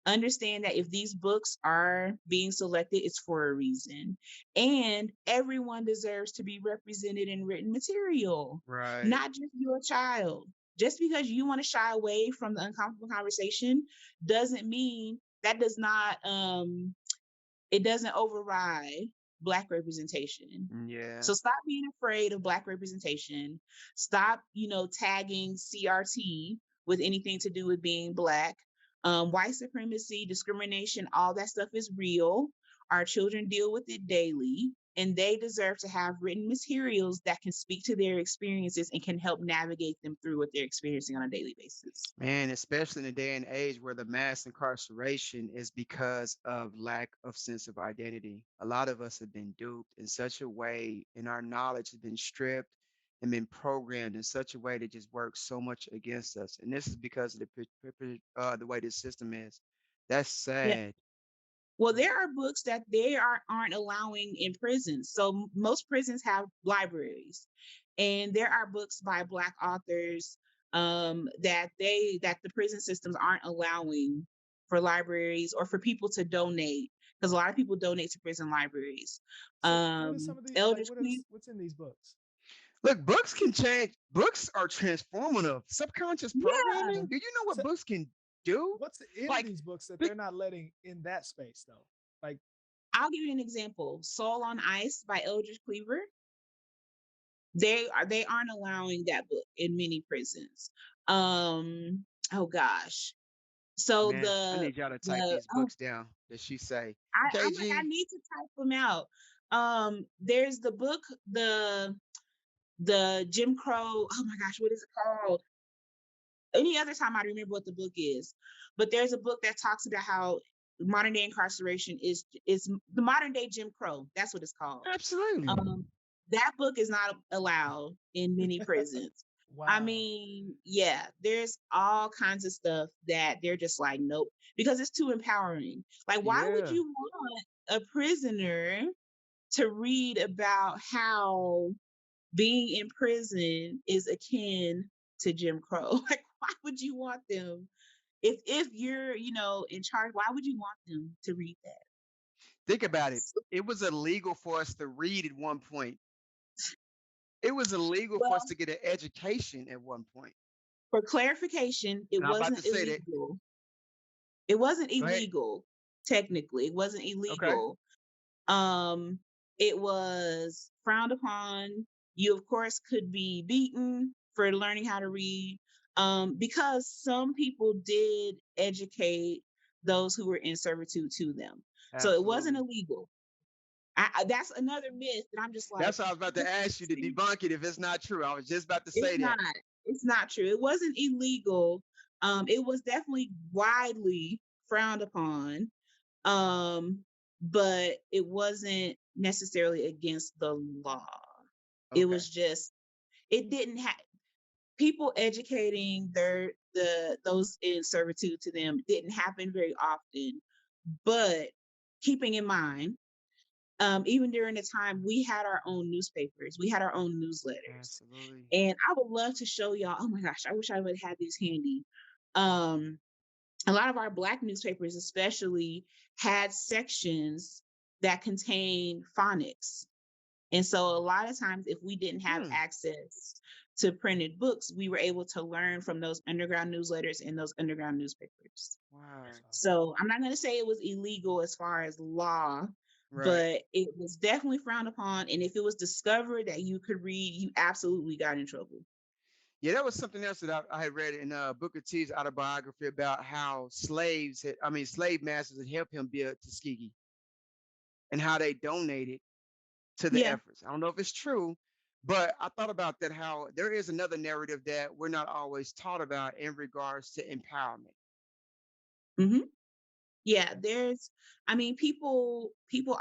Understand that if these books are being selected, it's for a reason. And everyone deserves to be represented in written material, Right. not just your child. Just because you want to shy away from the uncomfortable conversation doesn't mean that does not it doesn't override Black representation. Yeah. So stop being afraid of Black representation. Stop, tagging CRT with anything to do with being Black. White supremacy, discrimination, all that stuff is real. Our children deal with it daily. and they deserve to have written materials that can speak to their experiences and can help navigate them through what they're experiencing on a daily basis. Man, especially in a day and age where the mass incarceration is because of lack of sense of identity. A lot of us have been duped in such a way, and our knowledge has been stripped and been programmed in such a way that just works so much against us. And this is because of the way this system is. That's Yeah. sad. Well, there are books that aren't allowing in prisons. So most prisons have libraries, and there are books by Black authors that the prison systems aren't allowing for libraries or for people to donate, because a lot of people donate to prison libraries. So what are some of the like Eldridge Cleave. what's in these books? Look, books can change. Books are transformative. Subconscious Yeah. programming. Do you know what So books can do? what's in Like, these books that big- they're not letting in that space though? Like I'll give you an example. Soul on Ice by Eldridge Cleaver. They aren't allowing that book in many prisons. Oh gosh. So man, I need y'all to type these oh, books down that she say. I'm like, I KG, need to type them out. There's the book, the Jim Crow. Oh my gosh, what is it called? Any other time I remember what the book is. But there's a book that talks about how modern day incarceration is the modern day Jim Crow. That's what it's called. absolutely. Um, that book is not allowed in many prisons. I wow. mean, yeah, there's all kinds of stuff that they're just like, nope, because it's too empowering. Like, why would Yeah. you want a prisoner to read about how being in prison is akin to Jim Crow? Like, why would you want them if you're, in charge? Why would you want them to read that? Think about it. It was illegal for us to read at one point. It was illegal for us Well, to get an education at one point. for clarification, it And I'm about wasn't to say that. illegal. It wasn't Go ahead. illegal, technically. It wasn't Okay. illegal. Um, it was frowned upon. You, of course, could be beaten for learning how to read, because some people did educate those who were in servitude to them. So it wasn't Absolutely. illegal. That's another myth that I'm just like, That's what I was about to ask you to debunk it if it's not true. I was just about to it's say not. that. It's not true. It wasn't illegal. It was definitely widely frowned upon, um, but it wasn't necessarily against the law. It Okay. was just it didn't have people educating those in servitude to them didn't happen very often. But keeping in mind, even during the time we had our own newspapers, we had our own newsletters, Absolutely. and I would love to show y'all. Oh my gosh, I wish I would have had these handy. Um, a lot of our Black newspapers, especially, had sections that contained phonics. And so a lot of times, if we didn't have Hmm. access to printed books, we were able to learn from those underground newsletters and those underground newspapers. Wow. That's awesome. So I'm not going to say it was illegal as far as law, Right. but it was definitely frowned upon. And if it was discovered that you could read, you absolutely got in trouble. Yeah, that was something else that I had read in Booker T's autobiography about how slave masters had helped him build Tuskegee and how they donated to the Yeah. efforts. I don't know if it's true, but I thought about that, how there is another narrative that we're not always taught about in regards to empowerment. hmm Yeah, I mean, people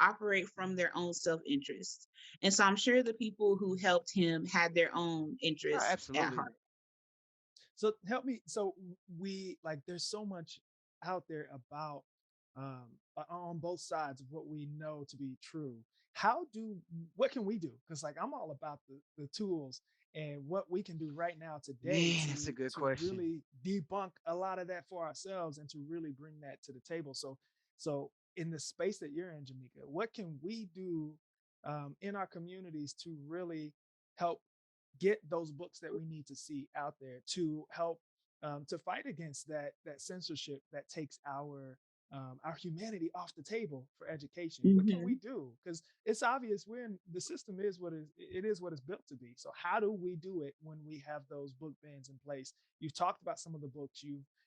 operate from their own self-interest. And so I'm sure the people who helped him had their own Oh, interests at absolutely. heart. So help me. So we like there's so much out there about on both sides of what we know to be true. How do what can we do? Because like I'm all about the tools and what we can do right now today Man, that's a good to question. really debunk a lot of that for ourselves and to really bring that to the table. So in the space that you're in, Jamaica, what can we do in our communities to really help get those books that we need to see out there to help to fight against that censorship that takes our humanity off the table for education. What can we hmm do? Because it's obvious we're in the system is what it's built to be. So how do we do it when we have those book bans in place? You've talked about some of the books.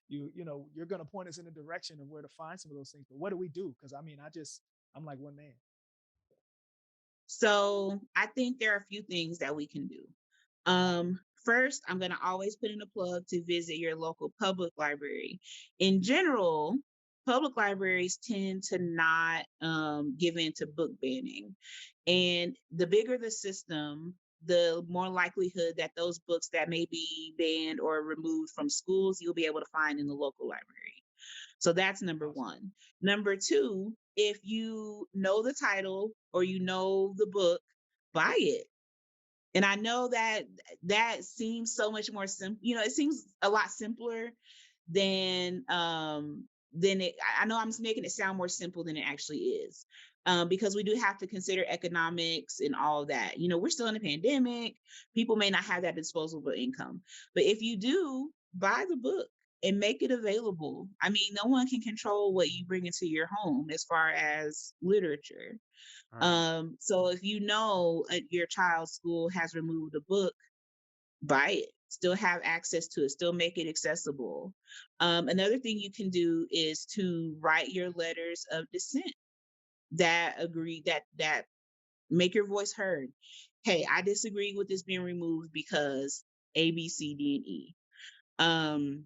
You're going to point us in a direction of where to find some of those things. But what do we do? Because I mean, I'm like one man. So I think there are a few things that we can do. First, I'm going to always put in a plug to visit your local public library. In general, public libraries tend to not give in to book banning. And the bigger the system, the more likelihood that those books that may be banned or removed from schools, you'll be able to find in the local library. So that's number Awesome. one. Number two, if you know the title or you know the book, buy it. And I know that that seems so much more simple. You know, it seems a lot simpler than it. I know I'm just making it sound more simple than it actually is. Because we do have to consider economics and all of that. You know, we're still in a pandemic. People may not have that disposable income. But if you do, buy the book and make it available. I mean, no one can control what you bring into your home as far as literature. All right. So if you know your child's school has removed a book, buy it. Still have access to it. Still make it accessible. Another thing you can do is to write your letters of dissent that agree that make your voice heard. Hey, I disagree with this being removed because A, B, C, D, and E. Um,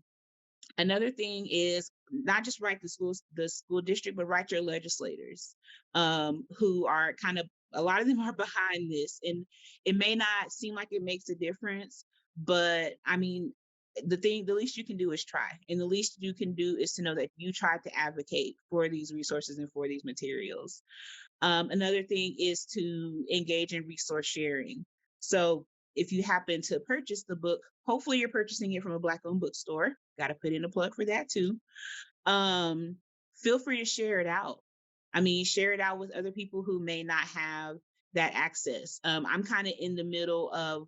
Another thing is not just write the school district, but write your legislators, who are kind of a lot of them are behind this, and it may not seem like it makes a difference, but I mean, the least you can do is try, and the least you can do is to know that you tried to advocate for these resources and for these materials. Another thing is to engage in resource sharing. So if you happen to purchase the book, hopefully you're purchasing it from a Black owned bookstore. Got to put in a plug for that too. Um, Feel free to share it out. I mean, share it out with other people who may not have that access. I'm kind of in the middle of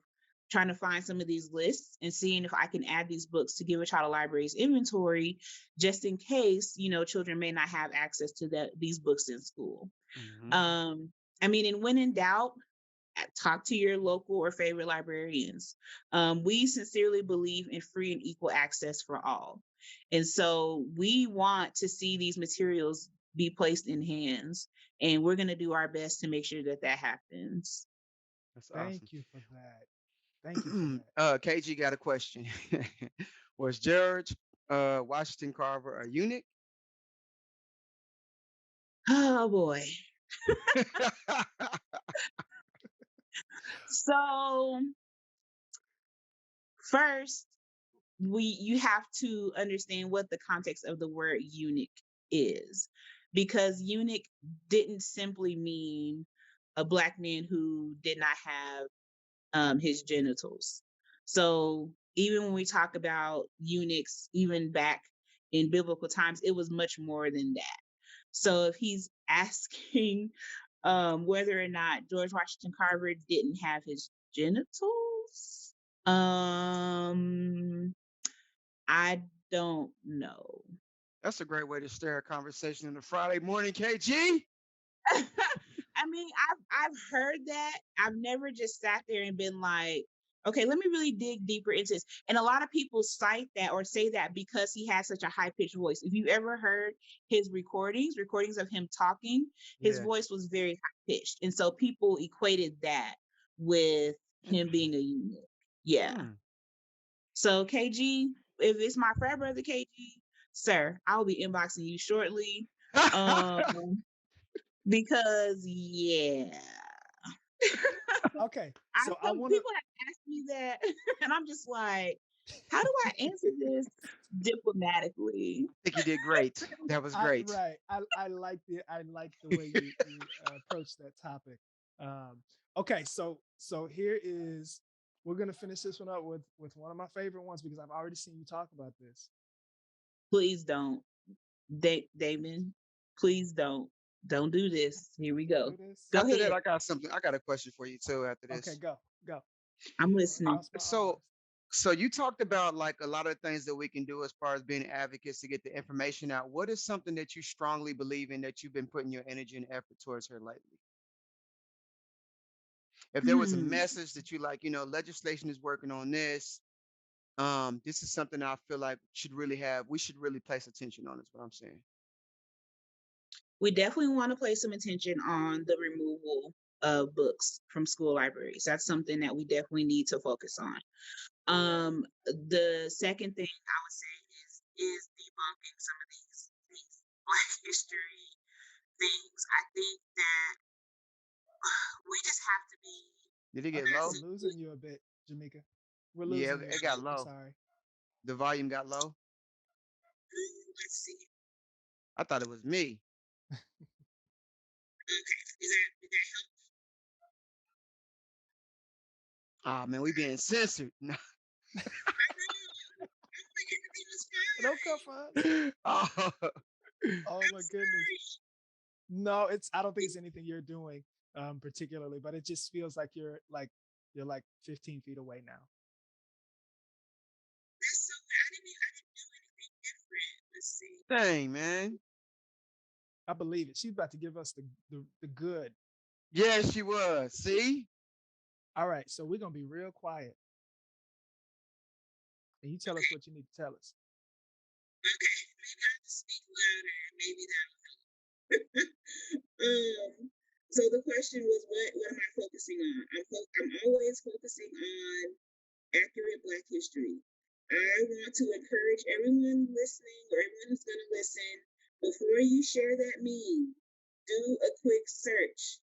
trying to find some of these lists and seeing if I can add these books to Give a Child a Library's inventory, just in case, you know, children may not have access to these books in school. Mm-hmm. Um, I mean, and when in doubt, talk to your local or favorite librarians. We sincerely believe in free and equal access for all. And so we want to see these materials be placed in hands, and we're going to do our best to make sure that that happens. That's awesome. Thank you for that. Thank you for that. KG got a question. Was George Washington Carver a eunuch? Oh boy. So first, you have to understand what the context of the word eunuch is, because eunuch didn't simply mean a Black man who did not have his genitals. So even when we talk about eunuchs, even back in biblical times, it was much more than that. So if he's asking whether or not George Washington Carver didn't have his genitals, I don't know. That's a great way to start a conversation on a Friday morning, KG. I mean, I've heard that. I've never just sat there and been like, okay, let me really dig deeper into this. And a lot of people cite that or say that because he has such a high pitched voice. If you ever heard his recordings of him talking, his Yeah. voice was very high pitched, and so people equated that with him being a eunuch. Yeah. Hmm. So KG, if it's my frat brother KG, sir, I'll be inboxing you shortly. Um, because yeah, Okay, I so I some want to. people have asked me that, and I'm just like, how do I answer this diplomatically? I think you did great. That was I great. right. I like the way you approach that topic. Um, okay, so here is we're gonna finish this one up with one of my favorite ones because I've already seen you talk about this. Please don't, Damon. Please don't do this. Here we Don't go. do this. Go After that, ahead. I got something. I got a question for you too. After Okay, this, go. I'm I'm gonna listening. cross my so R's. so you talked about like a lot of things that we can do as far as being advocates to get the information out. What is something that you strongly believe in that you've been putting your energy and effort towards here lately? If there was a Hmm. message that you like, legislation is working on this. This is something I feel like we should really place attention on, is what I'm saying. We definitely want to place some attention on the removal of books from school libraries. That's something that we definitely need to focus on. The second thing I would say is debunking some of these Black history things. I think that we just have to be Did it get We're low? aggressive. losing you a bit, Jamaica. We're Yeah, losing you a it got bit. I'm low. sorry. The volume got low. Let's see. I thought it was me. Okay, is that Ah, man, we being censored. everything was Don't come for us. fine? Oh, Oh my goodness. No, I don't think it's anything you're doing particularly, but it just feels like you're like 15 feet away now. That's so I didn't do anything different. Let's see. dang, man. I believe it. She's about to give us the good. Yeah, she was. See? All right, so we're gonna be real quiet, and you tell us what you need to tell us. Okay, maybe I have to speak louder. Maybe that. So the question was, what am I focusing on? I'm always focusing on accurate Black history. I want to encourage everyone listening or everyone who's going to listen, before you share that meme, do a quick search.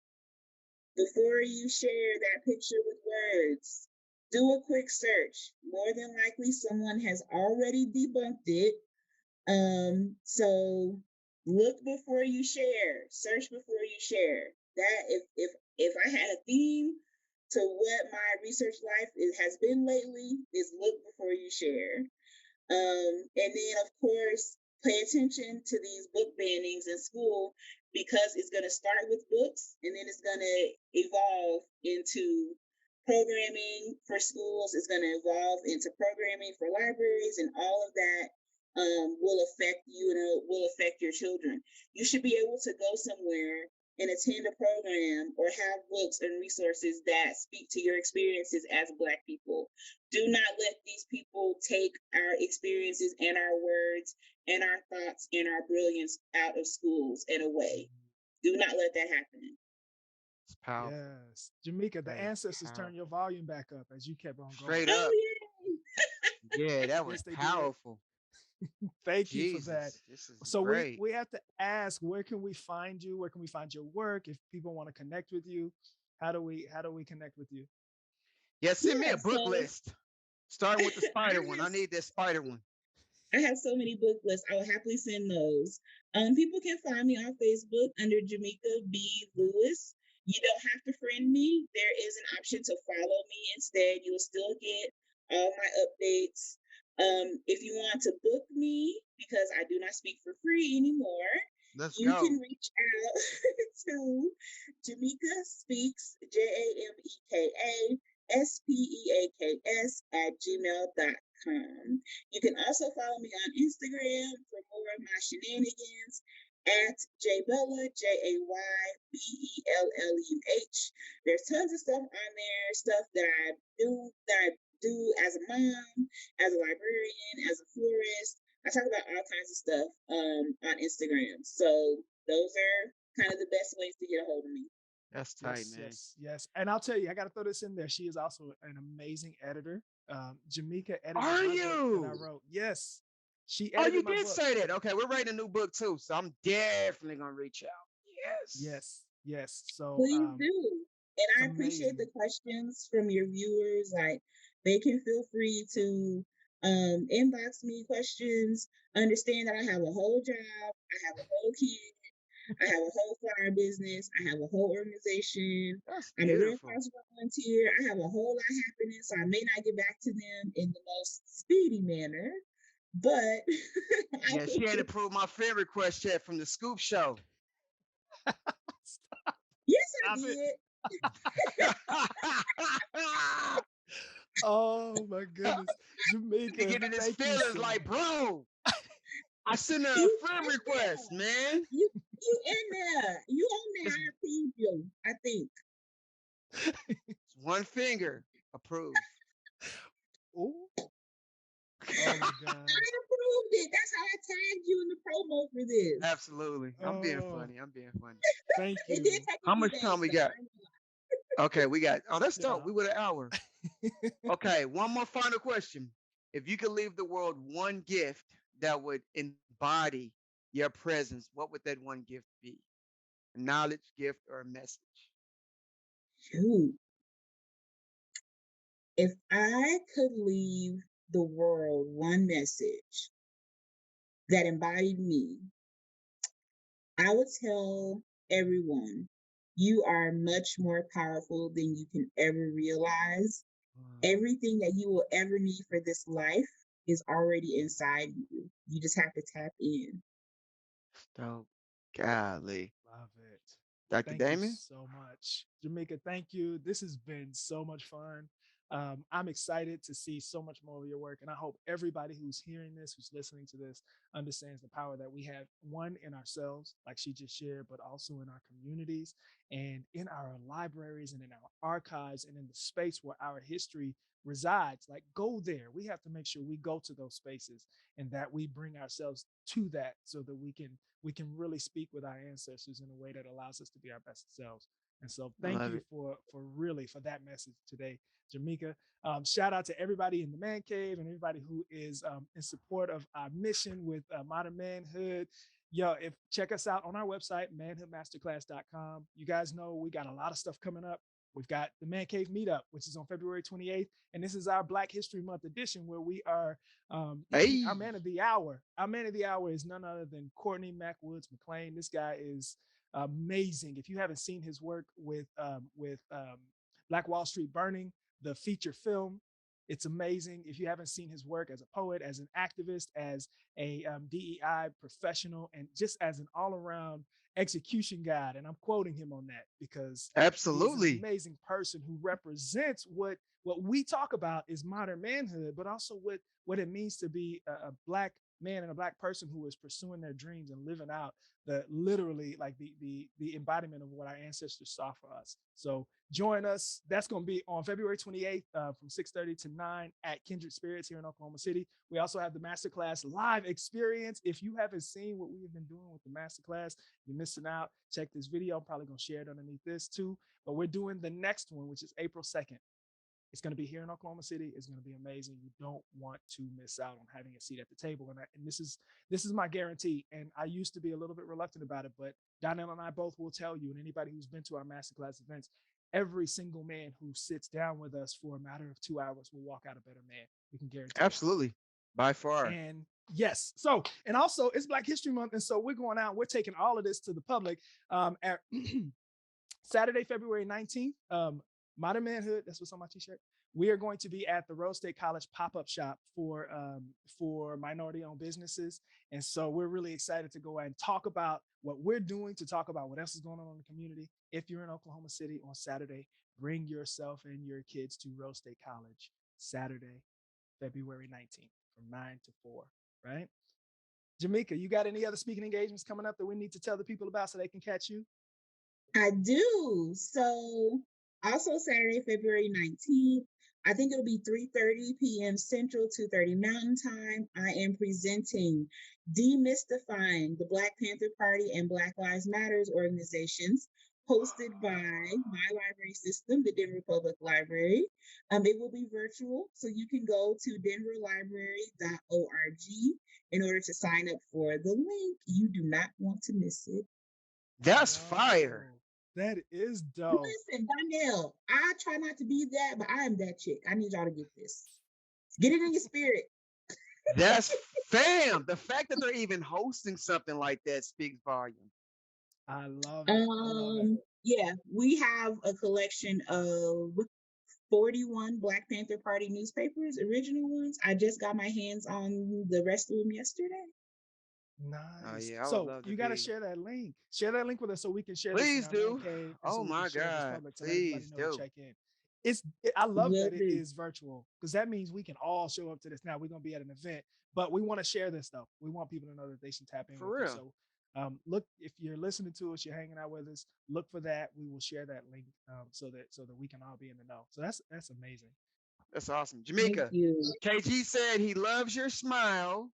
Before you share that picture with words, do a quick search. More than likely, someone has already debunked it. So look before you share, search before you share. That if I had a theme to what my research life has been lately, is look before you share. And then, of course, pay attention to these book bannings in school, because it's going to start with books and then it's going to evolve into programming for schools. It's going to evolve into programming for libraries, and all of that will affect you and it will affect your children. You should be able to go somewhere and attend a program or have books and resources that speak to your experiences as Black people. Do not let these people take our experiences and our words and our thoughts and our brilliance out of schools and away. Do not let that happen. It's powerful. Yes, Jamaica, the That is ancestors turn your powerful. your volume back up as you kept on going. Straight Oh, up. yeah. Yeah, that was Yes, they did. powerful. Thank you for that. Jesus, this is So we great. we have to ask, where can we find you? Where can we find your work? If people want to connect with you, how do we connect with you? Yeah, send me Yeah, a book so list. Starting with the I spider one. I have need that spider one. I have so many book lists. I will happily send those. People can find me on Facebook under Jamaica B. Lewis. You don't have to friend me. There is an option to follow me instead. You'll still get all my updates. If you want to book me, because I do not speak for free anymore, Let's you can go. reach out to Jamaica Speaks, JAMEKASPEAKS @gmail.com. You can also follow me on Instagram for more of my shenanigans at JBella, JAYBELLUH. There's tons of stuff on there, stuff that I do as a mom, as a librarian, as a florist. I talk about all kinds of stuff on Instagram. So those are kind of the best ways to get a hold of me. That's tight, Yes, man. yes, yes. And I'll tell you, I got to throw this in there. She is also an amazing editor. Jamaica edited Are my book that I you? wrote. Yes, she Oh, you edited my did book. say that. Okay, we're writing a new book too, so I'm definitely gonna reach out. Yes. Yes, yes. So Please do. And it's I appreciate amazing. the questions from your viewers. Like, they can feel free to inbox me questions. Understand that I have a whole job, I have a whole kid, I have a whole flower business, I have a whole organization. That's I'm a Red beautiful. Cross volunteer. I have a whole lot happening, so I may not get back to them in the most speedy manner, but I Yeah, she ain't will. approved my friend request yet from the Scoop Show. Stop, Yes, I stop it. did. Oh my goodness. To Jamaica, get in his thank you feelings, so like, much. bro, I sent her a You friend in request, there. man. You in there. You on there. It's, I approved you, I think. it's one finger approved. Ooh, Oh my I gosh. approved it. That's how I tagged you in the promo for this. Absolutely. I'm being Oh, funny. I'm being funny. thank It did you. take How a few much time days, we though. got? Okay, we got. Oh, let's start. Yeah. We with an hour. Okay, one more final question. If you could leave the world one gift that would embody your presence, what would that one gift be? A knowledge, gift, or a message? Shoot. If I could leave the world one message that embodied me, I would tell everyone you are much more powerful than you can ever realize. Wow. Everything that you will ever need for this life is already inside you. You just have to tap in. Dope. Golly. Love it. Dr. Thank you Damon? so much. Jamaica, thank you. This has been so much fun. I'm excited to see so much more of your work. And I hope everybody who's hearing this, who's listening to this, understands the power that we have, one, in ourselves, like she just shared, but also in our communities and in our libraries and in our archives and in the space where our history resides. Like, go there. We have to make sure we go to those spaces and that we bring ourselves to that so that we can really speak with our ancestors in a way that allows us to be our best selves. And so I thank love you it. for that message today, Jamaica. Shout out to everybody in the man cave and everybody who is in support of our mission with modern manhood. Yo, if check us out on our website, manhoodmasterclass.com. You guys know we got a lot of stuff coming up. We've got the Man Cave Meetup, which is on February 28th. And this is our Black History Month edition where we are our Hey, man of the hour. Our man of the hour is none other than Courtney MacWoods McLean. This guy is amazing. If you haven't seen his work with Black Wall Street Burning, the feature film, it's amazing. If you haven't seen his work as a poet, as an activist, as a DEI professional, and just as an all-around execution guide, and I'm quoting him on that because he's an absolutely. amazing person who represents what we talk about is modern manhood, but also what it means to be a black man and a black person who is pursuing their dreams and living out the literally like the embodiment of what our ancestors saw for us. So join us. That's going to be on February 28th from 6:30 to 9 at Kindred Spirits here in Oklahoma City. We also have the masterclass live experience. If you haven't seen what we've been doing with the masterclass, you're missing out. Check this video. I'm probably going to share it underneath this too. But we're doing the next one, which is April 2nd. It's going to be here in Oklahoma City. It's going to be amazing. You don't want to miss out on having a seat at the table. And this is my guarantee. And I used to be a little bit reluctant about it, but Donnell and I both will tell you, and anybody who's been to our masterclass events, every single man who sits down with us for a matter of 2 hours will walk out a better man. We can guarantee it. Absolutely. By far. And yes, so and also it's Black History Month, and so we're going out. We're taking all of this to the public at Saturday, February 19th. Modern Manhood. That's what's on my T-shirt. We are going to be at the Rose State College pop-up shop for minority-owned businesses, and so we're really excited to go out and talk about what we're doing, to talk about what else is going on in the community. If you're in Oklahoma City on Saturday, bring yourself and your kids to Rose State College Saturday, February 19th from 9 to 4, right? Jamaica, you got any other speaking engagements coming up that we need to tell the people about so they can catch you? I do. So also Saturday, February 19th, I think it'll be 3:30 p.m. Central, 2:30 Mountain Time. I am presenting Demystifying the Black Panther Party and Black Lives Matters organizations, hosted by my library system, the Denver Public Library. It will be virtual, so you can go to denverlibrary.org in order to sign up for the link. You do not want to miss it. That's fire. Yo, that is dope. Listen, Donnell, I try not to be that, but I am that chick. I need y'all to get this. Get it in your spirit. That's fam. The fact that they're even hosting something like that speaks volume. I love it. I love it. Yeah, we have a collection of 41 Black Panther Party newspapers, original ones. I just got my hands on the rest of them yesterday. Oh Nice. yeah, I would So love to you got to be. share that link. Share that link with us so we can share this in Please our man do. cave and so Oh we can my share this God. public to let everybody Please know to do. check in. I love Will that it do. is virtual because that means we can all show up to this. Now we're gonna be at an event, but we want to share this stuff. We want people to know that they should tap in with For you. real. So look, if you're listening to us, you're hanging out with us. Look for that. We will share that link so that we can all be in the know. So that's amazing. That's awesome. Thank Jamaica, you. KG said he loves your smile.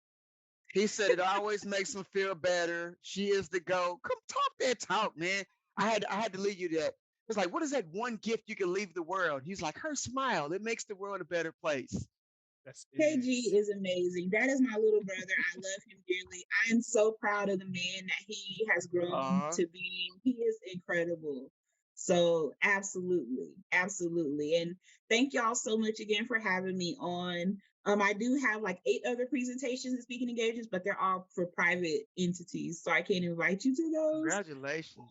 He said it always makes him feel better. She is the GOAT. Come talk that talk, man. I had to leave you that. It's like, what is that one gift you can leave the world? He's like, her smile. It makes the world a better place. That's KG it. is amazing. That is my little brother. I love him dearly. I am so proud of the man that he has grown to be. He is incredible. So absolutely, absolutely. And thank y'all so much again for having me on. I do have like 8 other presentations and speaking engagements, but they're all for private entities, so I can't invite you to those. Congratulations.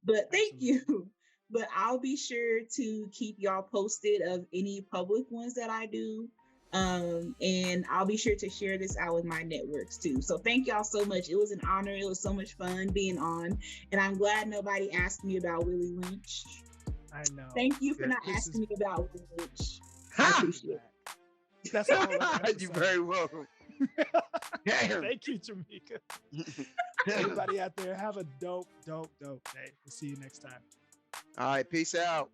But thank Absolutely. you. But I'll be sure to keep y'all posted of any public ones that I do. And I'll be sure to share this out with my networks too. So thank y'all so much. It was an honor. It was so much fun being on. And I'm glad nobody asked me about Willie Lynch. I know. Thank you for Yeah. not asking me about Willie Lynch. I Ha! appreciate it. That's a whole other You're episode. very welcome. Damn. Thank you, Jamaica. Everybody out there, have a dope day. We'll see you next time. All right, peace out.